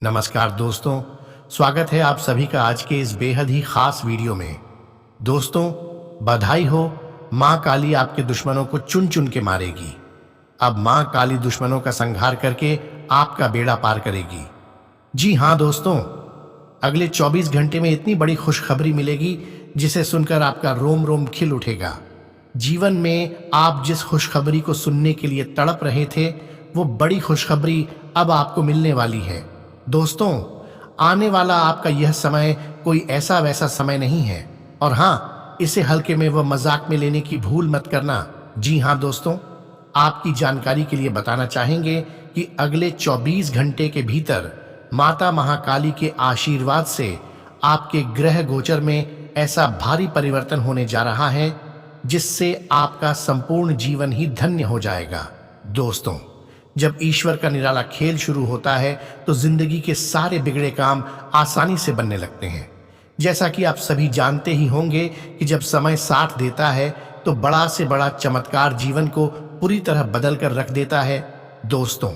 नमस्कार दोस्तों, स्वागत है आप सभी का आज के इस बेहद ही खास वीडियो में। दोस्तों, बधाई हो, माँ काली आपके दुश्मनों को चुन चुन के मारेगी। अब माँ काली दुश्मनों का संहार करके आपका बेड़ा पार करेगी। जी हाँ दोस्तों, अगले 24 घंटे में इतनी बड़ी खुशखबरी मिलेगी जिसे सुनकर आपका रोम रोम खिल उठेगा। जीवन में आप जिस खुशखबरी को सुनने के लिए तड़प रहे थे, वो बड़ी खुशखबरी अब आपको मिलने वाली है। दोस्तों, आने वाला आपका यह समय कोई ऐसा वैसा समय नहीं है, और हाँ, इसे हल्के में व मजाक में लेने की भूल मत करना। जी हाँ दोस्तों, आपकी जानकारी के लिए बताना चाहेंगे कि अगले 24 घंटे के भीतर माता महाकाली के आशीर्वाद से आपके ग्रह गोचर में ऐसा भारी परिवर्तन होने जा रहा है जिससे आपका संपूर्ण जीवन ही धन्य हो जाएगा। दोस्तों, जब ईश्वर का निराला खेल शुरू होता है तो जिंदगी के सारे बिगड़े काम आसानी से बनने लगते हैं। जैसा कि आप सभी जानते ही होंगे कि जब समय साथ देता है तो बड़ा से बड़ा चमत्कार जीवन को पूरी तरह बदल कर रख देता है। दोस्तों,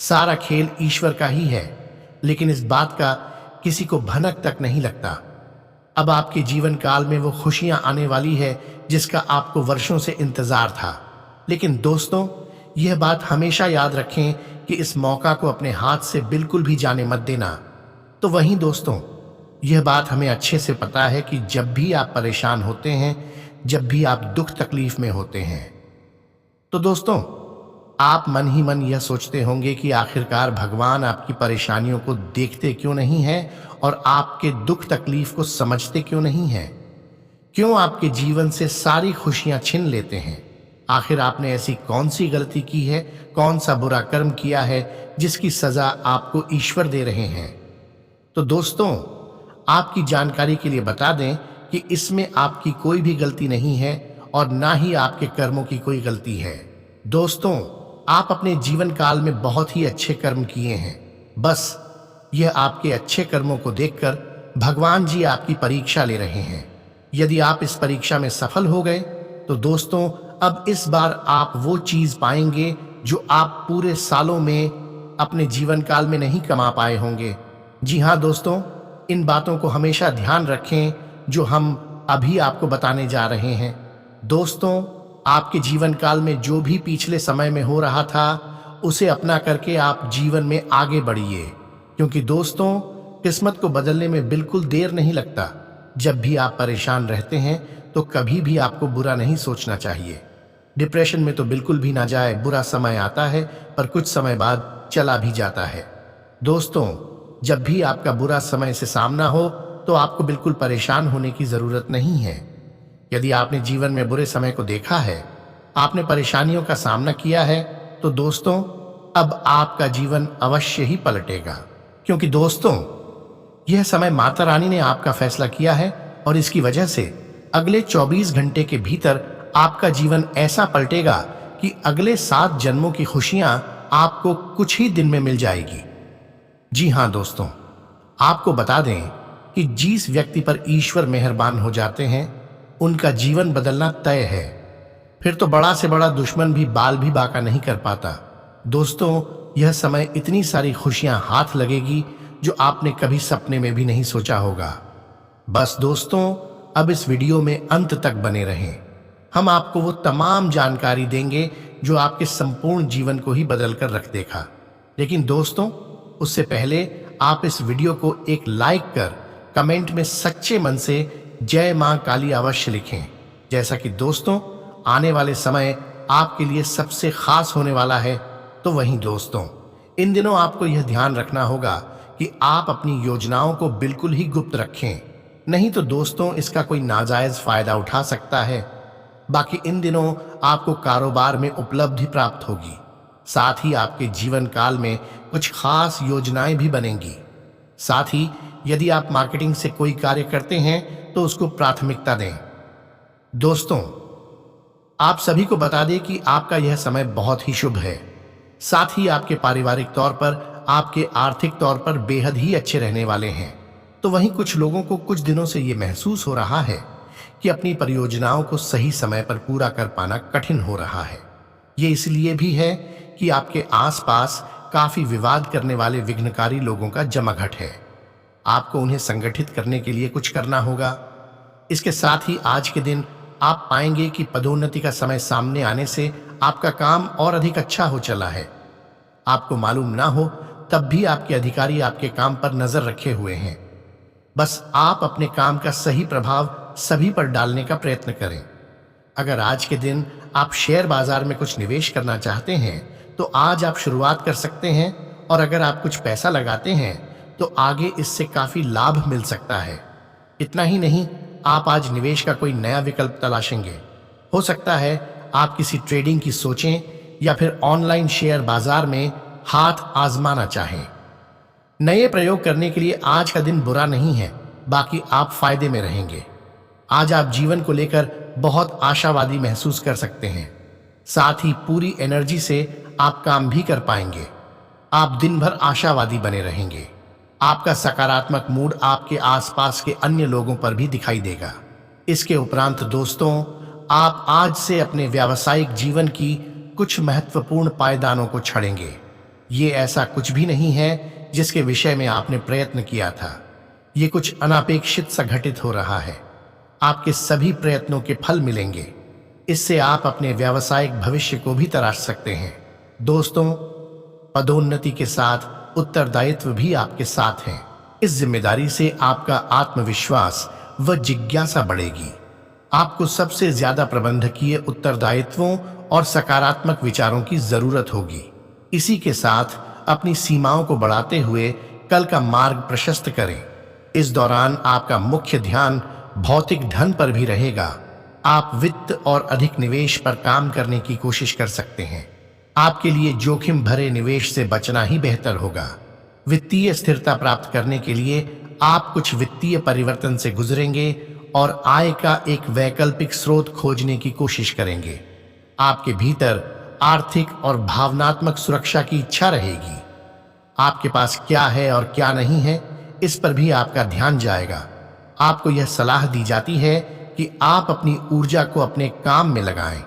सारा खेल ईश्वर का ही है, लेकिन इस बात का किसी को भनक तक नहीं लगता। अब आपके जीवन काल में वो खुशियां आने वाली है जिसका आपको वर्षों से इंतजार था। लेकिन दोस्तों, यह बात हमेशा याद रखें कि इस मौका को अपने हाथ से बिल्कुल भी जाने मत देना। तो वहीं दोस्तों, यह बात हमें अच्छे से पता है कि जब भी आप परेशान होते हैं, जब भी आप दुख तकलीफ में होते हैं, तो दोस्तों, आप मन ही मन यह सोचते होंगे कि आखिरकार भगवान आपकी परेशानियों को देखते क्यों नहीं है और आपके दुख तकलीफ को समझते क्यों नहीं है। क्यों आपके जीवन से सारी खुशियां छीन लेते हैं। आखिर आपने ऐसी कौन सी गलती की है, कौन सा बुरा कर्म किया है जिसकी सजा आपको ईश्वर दे रहे हैं। तो दोस्तों, आपकी जानकारी के लिए बता दें कि इसमें आपकी कोई भी गलती नहीं है और ना ही आपके कर्मों की कोई गलती है। दोस्तों, आप अपने जीवन काल में बहुत ही अच्छे कर्म किए हैं। बस यह आपके अच्छे कर्मों को देखकर भगवान जी आपकी परीक्षा ले रहे हैं। यदि आप इस परीक्षा में सफल हो गए तो दोस्तों, अब इस बार आप वो चीज पाएंगे जो आप पूरे सालों में अपने जीवन काल में नहीं कमा पाए होंगे। जी हाँ दोस्तों, इन बातों को हमेशा ध्यान रखें जो हम अभी आपको बताने जा रहे हैं। दोस्तों, आपके जीवन काल में जो भी पिछले समय में हो रहा था, उसे अपना करके आप जीवन में आगे बढ़िए, क्योंकि दोस्तों, किस्मत को बदलने में बिल्कुल देर नहीं लगता। जब भी आप परेशान रहते हैं तो कभी भी आपको बुरा नहीं सोचना चाहिए। डिप्रेशन में तो बिल्कुल भी ना जाए। बुरा समय आता है पर कुछ समय बाद चला भी जाता है। दोस्तों, जब भी आपका बुरा समय से सामना हो तो आपको बिल्कुल परेशान होने की जरूरत नहीं है। यदि आपने जीवन में बुरे समय को देखा है, आपने परेशानियों का सामना किया है, तो दोस्तों, अब आपका जीवन अवश्य ही पलटेगा, क्योंकि दोस्तों, यह समय माता रानी ने आपका फैसला किया है और इसकी वजह से अगले 24 घंटे के भीतर आपका जीवन ऐसा पलटेगा कि अगले 7 जन्मों की खुशियां आपको कुछ ही दिन में मिल जाएगी। जी हां दोस्तों, आपको बता दें कि जिस व्यक्ति पर ईश्वर मेहरबान हो जाते हैं, उनका जीवन बदलना तय है। फिर तो बड़ा से बड़ा दुश्मन भी बाल भी बांका नहीं कर पाता। दोस्तों, यह समय इतनी सारी खुशियां हाथ लगेगी जो आपने कभी सपने में भी नहीं सोचा होगा। बस दोस्तों, अब इस वीडियो में अंत तक बने रहें। हम आपको वो तमाम जानकारी देंगे जो आपके संपूर्ण जीवन को ही बदल कर रख देगा। लेकिन दोस्तों, उससे पहले आप इस वीडियो को एक लाइक कर कमेंट में सच्चे मन से जय मां काली अवश्य लिखें। जैसा कि दोस्तों, आने वाले समय आपके लिए सबसे खास होने वाला है। तो वहीं दोस्तों, इन दिनों आपको यह ध्यान रखना होगा कि आप अपनी योजनाओं को बिल्कुल ही गुप्त रखें, नहीं तो दोस्तों, इसका कोई नाजायज फायदा उठा सकता है। बाकी इन दिनों आपको कारोबार में उपलब्धि प्राप्त होगी, साथ ही आपके जीवन काल में कुछ खास योजनाएं भी बनेंगी। साथ ही यदि आप मार्केटिंग से कोई कार्य करते हैं तो उसको प्राथमिकता दें। दोस्तों, आप सभी को बता दें कि आपका यह समय बहुत ही शुभ है। साथ ही आपके पारिवारिक तौर पर, आपके आर्थिक तौर पर बेहद ही अच्छे रहने वाले हैं। तो वहीं कुछ लोगों को कुछ दिनों से ये महसूस हो रहा है कि अपनी परियोजनाओं को सही समय पर पूरा कर पाना कठिन हो रहा है। ये इसलिए भी है कि आपके आसपास काफी विवाद करने वाले विघ्नकारी लोगों का जमाघट है। आपको उन्हें संगठित करने के लिए कुछ करना होगा। इसके साथ ही आज के दिन आप पाएंगे कि पदोन्नति का समय सामने आने से आपका काम और अधिक अच्छा हो चला है। आपको मालूम ना हो तब भी आपके अधिकारी आपके काम पर नजर रखे हुए हैं। बस आप अपने काम का सही प्रभाव सभी पर डालने का प्रयत्न करें। अगर आज के दिन आप शेयर बाजार में कुछ निवेश करना चाहते हैं तो आज आप शुरुआत कर सकते हैं, और अगर आप कुछ पैसा लगाते हैं तो आगे इससे काफी लाभ मिल सकता है। इतना ही नहीं, आप आज निवेश का कोई नया विकल्प तलाशेंगे। हो सकता है आप किसी ट्रेडिंग की सोचें या फिर ऑनलाइन शेयर बाजार में हाथ आजमाना चाहें। नए प्रयोग करने के लिए आज का दिन बुरा नहीं है, बाकी आप फायदे में रहेंगे। आज आप जीवन को लेकर बहुत आशावादी महसूस कर सकते हैं। साथ ही पूरी एनर्जी से आप काम भी कर पाएंगे। आप दिन भर आशावादी बने रहेंगे। आपका सकारात्मक मूड आपके आसपास के अन्य लोगों पर भी दिखाई देगा। इसके उपरांत दोस्तों, आप आज से अपने व्यावसायिक जीवन की कुछ महत्वपूर्ण पायदानों को छड़ेंगे। ये ऐसा कुछ भी नहीं है जिसके विषय में आपने प्रयत्न किया था। ये कुछ अनापेक्षित सा घटित हो रहा है। आपके सभी प्रयत्नों के फल मिलेंगे। इससे आप अपने व्यावसायिक भविष्य को भी तराश सकते हैं। दोस्तों, पदोन्नति के साथ उत्तरदायित्व भी आपके साथ है। इस जिम्मेदारी से आपका आत्मविश्वास व जिज्ञासा बढ़ेगी। आपको सबसे ज्यादा प्रबंधकीय उत्तरदायित्वों और सकारात्मक विचारों की जरूरत होगी। इसी के साथ अपनी सीमाओं को बढ़ाते हुए कल का मार्ग प्रशस्त करें। इस दौरान आपका मुख्य ध्यान भौतिक धन पर भी रहेगा। आप वित्त और अधिक निवेश पर काम करने की कोशिश कर सकते हैं। आपके लिए जोखिम भरे निवेश से बचना ही बेहतर होगा। वित्तीय स्थिरता प्राप्त करने के लिए आप कुछ वित्तीय परिवर्तन से गुजरेंगे और आय का एक वैकल्पिक स्रोत खोजने की कोशिश करेंगे। आपके भीतर आर्थिक और भावनात्मक सुरक्षा की इच्छा रहेगी। आपके पास क्या है और क्या नहीं है, इस पर भी आपका ध्यान जाएगा। आपको यह सलाह दी जाती है कि आप अपनी ऊर्जा को अपने काम में लगाएं।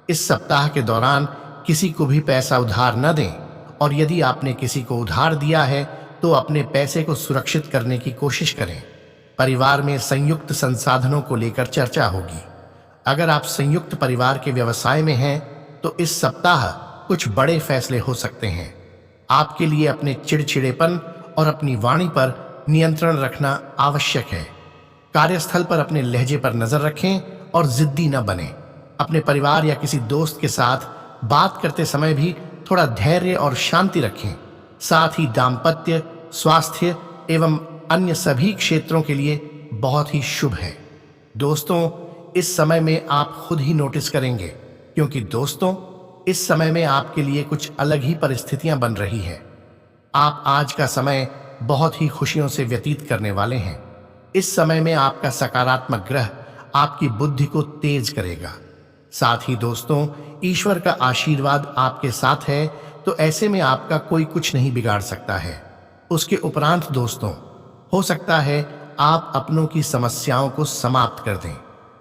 इस सप्ताह के दौरान किसी को भी पैसा उधार न दें, और यदि आपने किसी को उधार दिया है तो अपने पैसे को सुरक्षित करने की कोशिश करें। परिवार में संयुक्त संसाधनों को लेकर चर्चा होगी। अगर आप संयुक्त परिवार के व्यवसाय में हैं तो इस सप्ताह कुछ बड़े फैसले हो सकते हैं। आपके लिए अपने चिड़चिड़ेपन और अपनी वाणी पर नियंत्रण रखना आवश्यक है। कार्यस्थल पर अपने लहजे पर नजर रखें और जिद्दी न बने। अपने परिवार या किसी दोस्त के साथ बात करते समय भी थोड़ा धैर्य और शांति रखें। साथ ही दाम्पत्य, स्वास्थ्य एवं अन्य सभी क्षेत्रों के लिए बहुत ही शुभ है। दोस्तों, इस समय में आप खुद ही नोटिस करेंगे, क्योंकि दोस्तों, इस समय में आपके लिए कुछ अलग ही परिस्थितियां बन रही है। आप आज का समय बहुत ही खुशियों से व्यतीत करने वाले हैं। इस समय में आपका सकारात्मक ग्रह आपकी बुद्धि को तेज करेगा। साथ ही दोस्तों, ईश्वर का आशीर्वाद आपके साथ है, तो ऐसे में आपका कोई कुछ नहीं बिगाड़ सकता है। उसके उपरांत दोस्तों, हो सकता है आप अपनों की समस्याओं को समाप्त कर दें।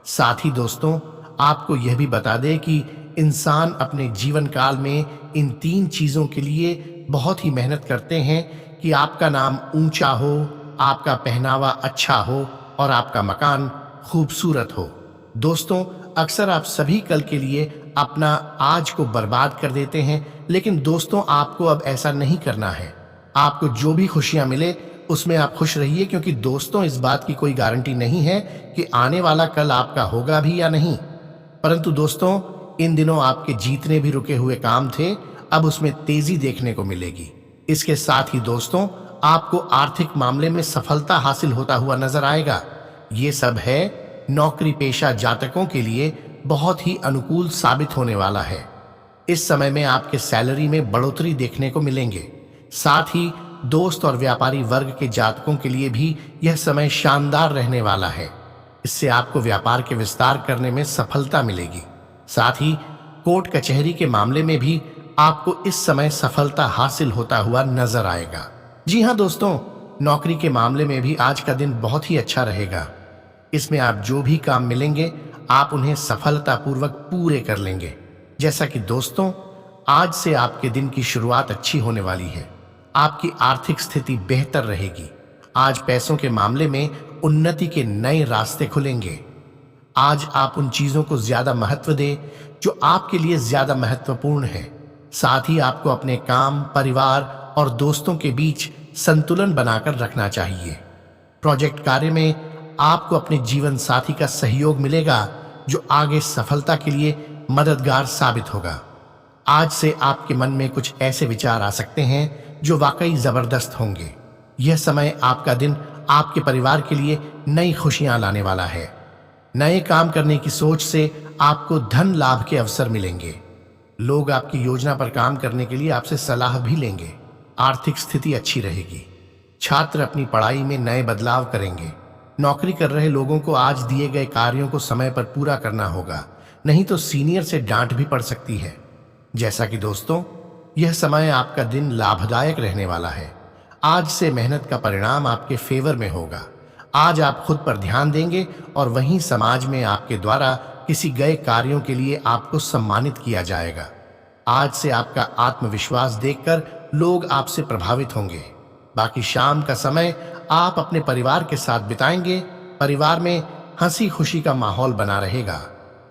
साथ ही दोस्तों, आपको यह भी बता दें कि इंसान अपने जीवन काल में इन 3 चीजों के लिए बहुत ही मेहनत करते हैं कि आपका नाम ऊंचा हो, आपका पहनावा अच्छा हो और आपका मकान खूबसूरत हो। दोस्तों, अक्सर आप सभी कल के लिए अपना आज को बर्बाद कर देते हैं, लेकिन दोस्तों, आपको अब ऐसा नहीं करना है। आपको जो भी खुशियां मिले उसमें आप खुश रहिए, क्योंकि दोस्तों, इस बात की कोई गारंटी नहीं है कि आने वाला कल आपका होगा भी या नहीं। परंतु दोस्तों, इन दिनों आपके जीतने भी रुके हुए काम थे, अब उसमें तेजी देखने को मिलेगी। इसके साथ ही दोस्तों, आपको आर्थिक मामले में सफलता हासिल होता हुआ नजर आएगा। ये सब है नौकरी पेशा जातकों के लिए बहुत ही अनुकूल साबित होने वाला है। इस समय में आपके सैलरी में बढ़ोतरी देखने को मिलेंगे। साथ ही दोस्त और व्यापारी वर्ग के जातकों के लिए भी यह समय शानदार रहने वाला है। इससे आपको व्यापार के विस्तार करने में सफलता मिलेगी। साथ ही कोर्ट कचहरी के मामले में भी आपको इस समय सफलता हासिल होता हुआ नजर आएगा। जी हाँ दोस्तों, नौकरी के मामले में भी आज का दिन बहुत ही अच्छा रहेगा। इसमें आप जो भी काम मिलेंगे, आप उन्हें सफलतापूर्वक पूरे कर लेंगे। जैसा कि दोस्तों, आज से आपके दिन की शुरुआत अच्छी होने वाली है। आपकी आर्थिक स्थिति बेहतर रहेगी। आज पैसों के मामले में उन्नति के नए रास्ते खुलेंगे। आज आप उन चीजों को ज्यादा महत्व दें जो आपके लिए ज्यादा महत्वपूर्ण है। साथ ही आपको अपने काम, परिवार और दोस्तों के बीच संतुलन बनाकर रखना चाहिए। प्रोजेक्ट कार्य में आपको अपने जीवन साथी का सहयोग मिलेगा जो आगे सफलता के लिए मददगार साबित होगा। आज से आपके मन में कुछ ऐसे विचार आ सकते हैं जो वाकई जबरदस्त होंगे। यह समय, आपका दिन आपके परिवार के लिए नई खुशियां लाने वाला है। नए काम करने की सोच से आपको धन लाभ के अवसर मिलेंगे। लोग आपकी योजना पर काम करने के लिए आपसे सलाह भी लेंगे। आर्थिक स्थिति अच्छी रहेगी। छात्र अपनी पढ़ाई में नए बदलाव करेंगे। नौकरी कर रहे लोगों को आज दिए गए कार्यों को समय पर पूरा करना होगा, नहीं तो सीनियर से डांट भी पड़ सकती है। जैसा कि दोस्तों, यह समय आपका दिन लाभदायक रहने वाला है। आज से मेहनत का परिणाम आपके फेवर में होगा। आज आप खुद पर ध्यान देंगे और वहीं समाज में आपके द्वारा किसी गए कार्यों के लिए आपको सम्मानित किया जाएगा। आज से आपका आत्मविश्वास देखकर लोग आपसे प्रभावित होंगे। बाकी शाम का समय आप अपने परिवार के साथ बिताएंगे। परिवार में हंसी खुशी का माहौल बना रहेगा।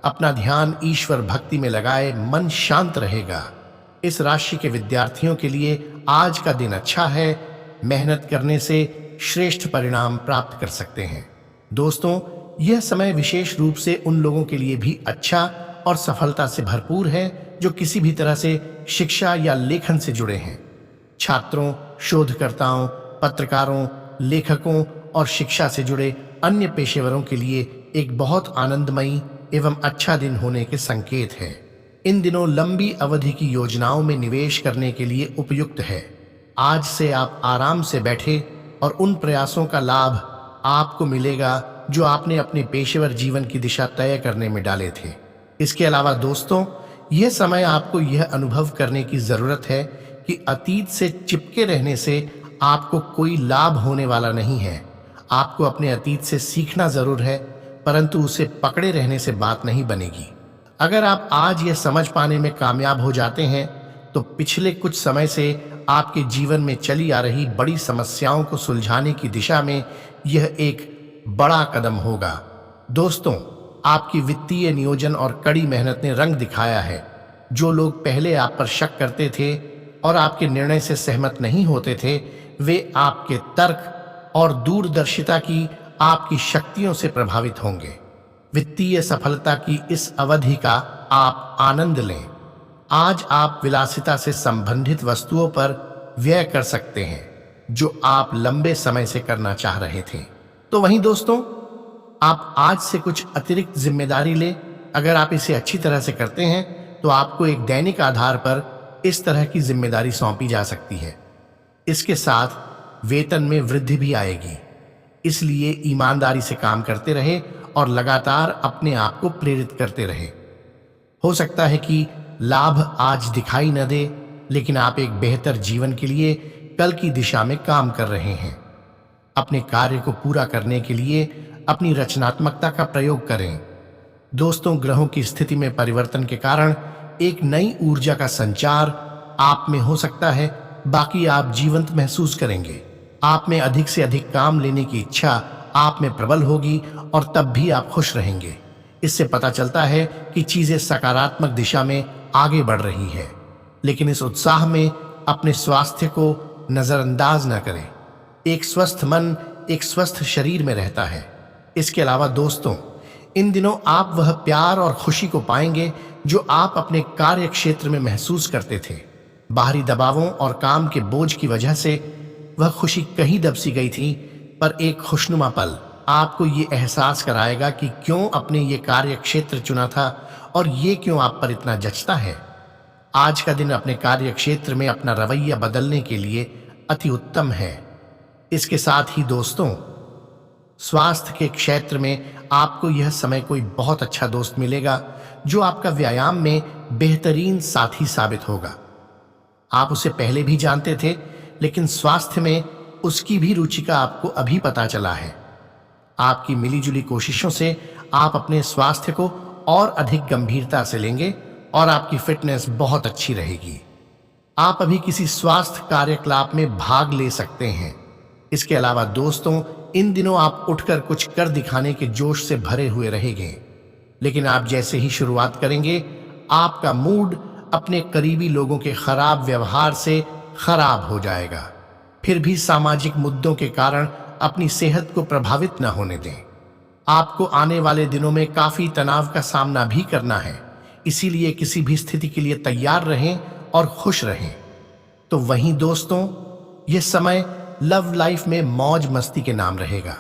अपना ध्यान ईश्वर भक्ति में लगाए, मन शांत रहेगा। इस राशि के विद्यार्थियों के लिए आज का दिन अच्छा है। मेहनत करने से श्रेष्ठ परिणाम प्राप्त कर सकते हैं। दोस्तों, यह समय विशेष रूप से उन लोगों के लिए भी अच्छा और सफलता से भरपूर है जो किसी भी तरह से शिक्षा या लेखन से जुड़े हैं। छात्रों, शोधकर्ताओं, पत्रकारों, लेखकों और शिक्षा से जुड़े अन्य पेशेवरों के लिए एक बहुत आनंदमयी एवं अच्छा दिन होने के संकेत है। इन दिनों लंबी अवधि की योजनाओं में निवेश करने के लिए उपयुक्त है। आज से आप आराम से बैठे और उन प्रयासों का लाभ आपको मिलेगा जो आपने अपने पेशेवर जीवन की दिशा तय करने में डाले थे। इसके अलावा दोस्तों, यह समय आपको यह अनुभव करने की जरूरत है कि अतीत से चिपके रहने से आपको कोई लाभ होने वाला नहीं है। आपको अपने अतीत से सीखना जरूर है, परंतु उसे पकड़े रहने से बात नहीं बनेगी। अगर आप आज यह समझ पाने में कामयाब हो जाते हैं तो पिछले कुछ समय से आपके जीवन में चली आ रही बड़ी समस्याओं को सुलझाने की दिशा में यह एक बड़ा कदम होगा। दोस्तों, आपकी वित्तीय नियोजन और कड़ी मेहनत ने रंग दिखाया है। जो लोग पहले आप पर शक करते थे और आपके निर्णय से सहमत नहीं होते थे, वे आपके तर्क और दूरदर्शिता की, आपकी शक्तियों से प्रभावित होंगे। वित्तीय सफलता की इस अवधि का आप आनंद लें। आज आप विलासिता से संबंधित वस्तुओं पर व्यय कर सकते हैं जो आप लंबे समय से करना चाह रहे थे। तो वहीं दोस्तों, आप आज से कुछ अतिरिक्त जिम्मेदारी लें। अगर आप इसे अच्छी तरह से करते हैं तो आपको एक दैनिक आधार पर इस तरह की जिम्मेदारी सौंपी जा सकती है। इसके साथ वेतन में वृद्धि भी आएगी। इसलिए ईमानदारी से काम करते रहे और लगातार अपने आप को प्रेरित करते रहे। हो सकता है कि लाभ आज दिखाई न दे, लेकिन आप एक बेहतर जीवन के लिए कल की दिशा में काम कर रहे हैं। अपने कार्य को पूरा करने के लिए अपनी रचनात्मकता का प्रयोग करें। दोस्तों, ग्रहों की स्थिति में परिवर्तन के कारण एक नई ऊर्जा का संचार आप में हो सकता है। बाकी आप जीवंत महसूस करेंगे। आप में अधिक से अधिक काम लेने की इच्छा आप में प्रबल होगी और तब भी आप खुश रहेंगे। इससे पता चलता है कि चीजें सकारात्मक दिशा में आगे बढ़ रही है। लेकिन इस उत्साह में अपने स्वास्थ्य को नजरअंदाज न करें। एक स्वस्थ मन एक स्वस्थ शरीर में रहता है। इसके अलावा दोस्तों, इन दिनों आप वह प्यार और खुशी को पाएंगे जो आप अपने कार्य क्षेत्र में महसूस करते थे। बाहरी दबावों और काम के बोझ की वजह से वह खुशी कहीं दबसी गई थी, पर एक खुशनुमा पल आपको ये एहसास कराएगा कि क्यों अपने ये कार्य क्षेत्र चुना था और ये क्यों आप पर इतना जचता है। आज का दिन अपने कार्य क्षेत्र में अपना रवैया बदलने के लिए अति उत्तम है। इसके साथ ही दोस्तों, स्वास्थ्य के क्षेत्र में आपको यह समय कोई बहुत अच्छा दोस्त मिलेगा जो आपका व्यायाम में बेहतरीन साथी साबित होगा। आप उसे पहले भी जानते थे, लेकिन स्वास्थ्य में उसकी भी रुचि का आपको अभी पता चला है। आपकी मिलीजुली कोशिशों से आप अपने स्वास्थ्य को और अधिक गंभीरता से लेंगे और आपकी फिटनेस बहुत अच्छी रहेगी। आप अभी किसी स्वास्थ्य कार्यकलाप में भाग ले सकते हैं। इसके अलावा दोस्तों, इन दिनों आप उठकर कुछ कर दिखाने के जोश से भरे हुए रहेंगे, लेकिन आप जैसे ही शुरुआत करेंगे, आपका मूड अपने करीबी लोगों के खराब व्यवहार से खराब हो जाएगा। फिर भी सामाजिक मुद्दों के कारण अपनी सेहत को प्रभावित न होने दें। आपको आने वाले दिनों में काफी तनाव का सामना भी करना है, इसीलिए किसी भी स्थिति के लिए तैयार रहें और खुश रहें। तो वहीं दोस्तों, यह समय लव लाइफ में मौज मस्ती के नाम रहेगा।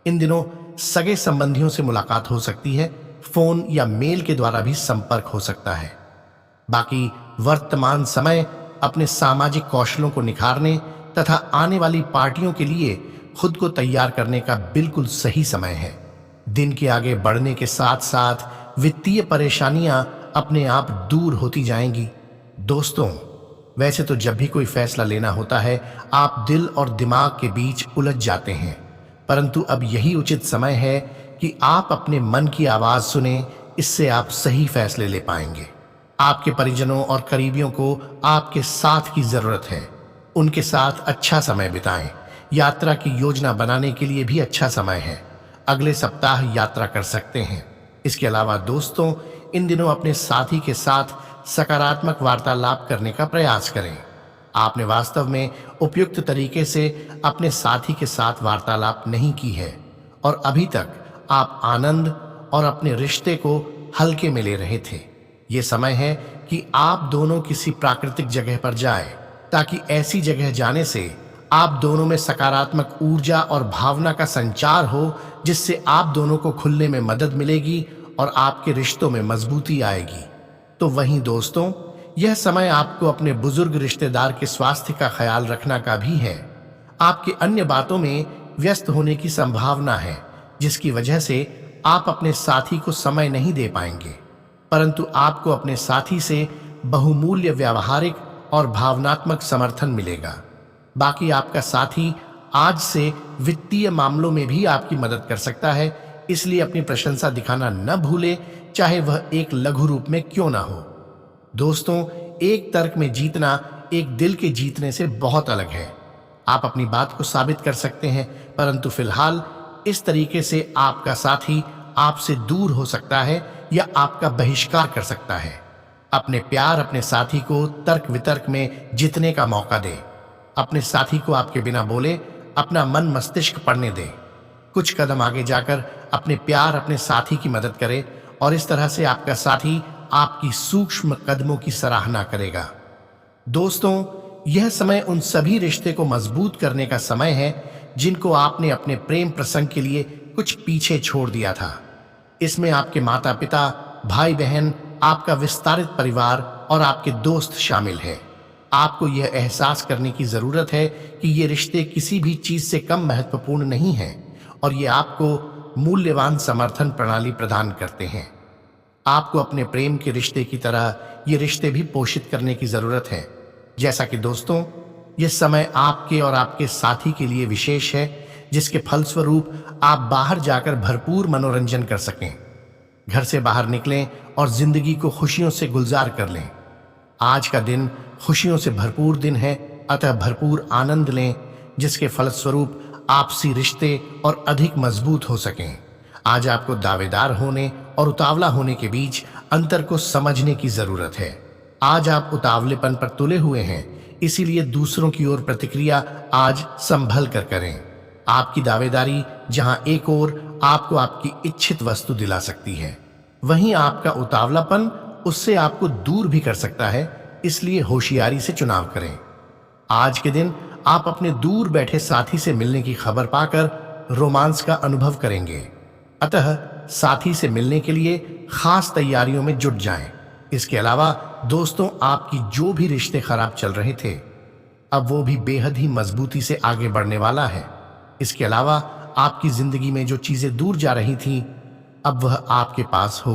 इन दिनों सगे संबंधियों से मुलाकात हो सकती है, फोन या मेल के द्वारा भी संपर्क हो सकता है। बाकी वर्तमान समय अपने सामाजिक कौशलों को निखारने तथा आने वाली पार्टियों के लिए खुद को तैयार करने का बिल्कुल सही समय है। दिन के आगे बढ़ने के साथ साथ वित्तीय परेशानियां अपने आप दूर होती जाएंगी। दोस्तों, वैसे तो जब भी कोई फैसला लेना होता है, आप दिल और दिमाग के बीच उलझ जाते हैं, परंतु अब यही उचित समय है कि आप अपने मन की आवाज सुने। इससे आप सही फैसले ले पाएंगे। आपके परिजनों और करीबियों को आपके साथ की जरूरत है। उनके साथ अच्छा समय बिताएं। यात्रा की योजना बनाने के लिए भी अच्छा समय है। अगले सप्ताह यात्रा कर सकते हैं। इसके अलावा दोस्तों, इन दिनों अपने साथी के साथ सकारात्मक वार्तालाप करने का प्रयास करें। आपने वास्तव में उपयुक्त तरीके से अपने साथी के साथ वार्तालाप नहीं की है और अभी तक आप आनंद और अपने रिश्ते को हल्के में ले रहे थे। ये समय है कि आप दोनों किसी प्राकृतिक जगह पर जाएं, ताकि ऐसी जगह जाने से आप दोनों में सकारात्मक ऊर्जा और भावना का संचार हो, जिससे आप दोनों को खुलने में मदद मिलेगी और आपके रिश्तों में मजबूती आएगी। तो वहीं दोस्तों, यह समय आपको अपने बुजुर्ग रिश्तेदार के स्वास्थ्य का ख्याल रखना का भी है। आपके अन्य बातों में व्यस्त होने की संभावना है, जिसकी वजह से आप अपने साथी को समय नहीं दे पाएंगे, परंतु आपको अपने साथी से बहुमूल्य व्यावहारिक और भावनात्मक समर्थन मिलेगा। बाकी आपका साथी आज से वित्तीय मामलों में भी आपकी मदद कर सकता है, इसलिए अपनी प्रशंसा दिखाना न भूले, चाहे वह एक लघु रूप में क्यों ना हो। दोस्तों, एक तर्क में जीतना एक दिल के जीतने से बहुत अलग है। आप अपनी बात को साबित कर सकते हैं, परंतु फिलहाल इस तरीके से आपका साथी आपसे दूर हो सकता है या आपका बहिष्कार कर सकता है। अपने प्यार अपने साथी को तर्क वितर्क में जीतने का मौका दें। अपने साथी को आपके बिना बोले अपना मन मस्तिष्क पढ़ने दें। कुछ कदम आगे जाकर अपने प्यार अपने साथी की मदद करें और इस तरह से आपका साथी आपकी सूक्ष्म कदमों की सराहना करेगा। दोस्तों, यह समय उन सभी रिश्ते को मजबूत करने का समय है जिनको आपने अपने प्रेम प्रसंग के लिए कुछ पीछे छोड़ दिया था। इसमें आपके माता पिता, भाई बहन, आपका विस्तारित परिवार और आपके दोस्त शामिल है। आपको यह एहसास करने की जरूरत है कि ये रिश्ते किसी भी चीज से कम महत्वपूर्ण नहीं हैं और ये आपको मूल्यवान समर्थन प्रणाली प्रदान करते हैं। आपको अपने प्रेम के रिश्ते की तरह ये रिश्ते भी पोषित करने की जरूरत है। जैसा कि दोस्तों, यह समय आपके और आपके साथी के लिए विशेष है, जिसके फलस्वरूप आप बाहर जाकर भरपूर मनोरंजन कर सकें। घर से बाहर निकलें और जिंदगी को खुशियों से गुलजार कर लें। आज का दिन खुशियों से भरपूर दिन है, अतः भरपूर आनंद लें, जिसके फलस्वरूप आपसी रिश्ते और अधिक मजबूत हो सकें। आज आपको दावेदार होने और उतावला होने के बीच अंतर को समझने की जरूरत है। आज आप उतावलेपन पर तुले हुए हैं, इसीलिए दूसरों की ओर प्रतिक्रिया आज संभल कर करें। आपकी दावेदारी जहां एक ओर आपको आपकी इच्छित वस्तु दिला सकती है, वहीं आपका उतावलापन उससे आपको दूर भी कर सकता है, इसलिए होशियारी से चुनाव करें। आज के दिन आप अपने दूर बैठे साथी से मिलने की खबर पाकर रोमांस का अनुभव करेंगे, अतः साथी से मिलने के लिए खास तैयारियों में जुट जाएं। इसके अलावा दोस्तों, आपकी जो भी रिश्ते खराब चल रहे थे, अब वो भी बेहद ही मजबूती से आगे बढ़ने वाला है। इसके अलावा आपकी जिंदगी में जो चीजें दूर जा रही थीं, अब वह आपके पास हो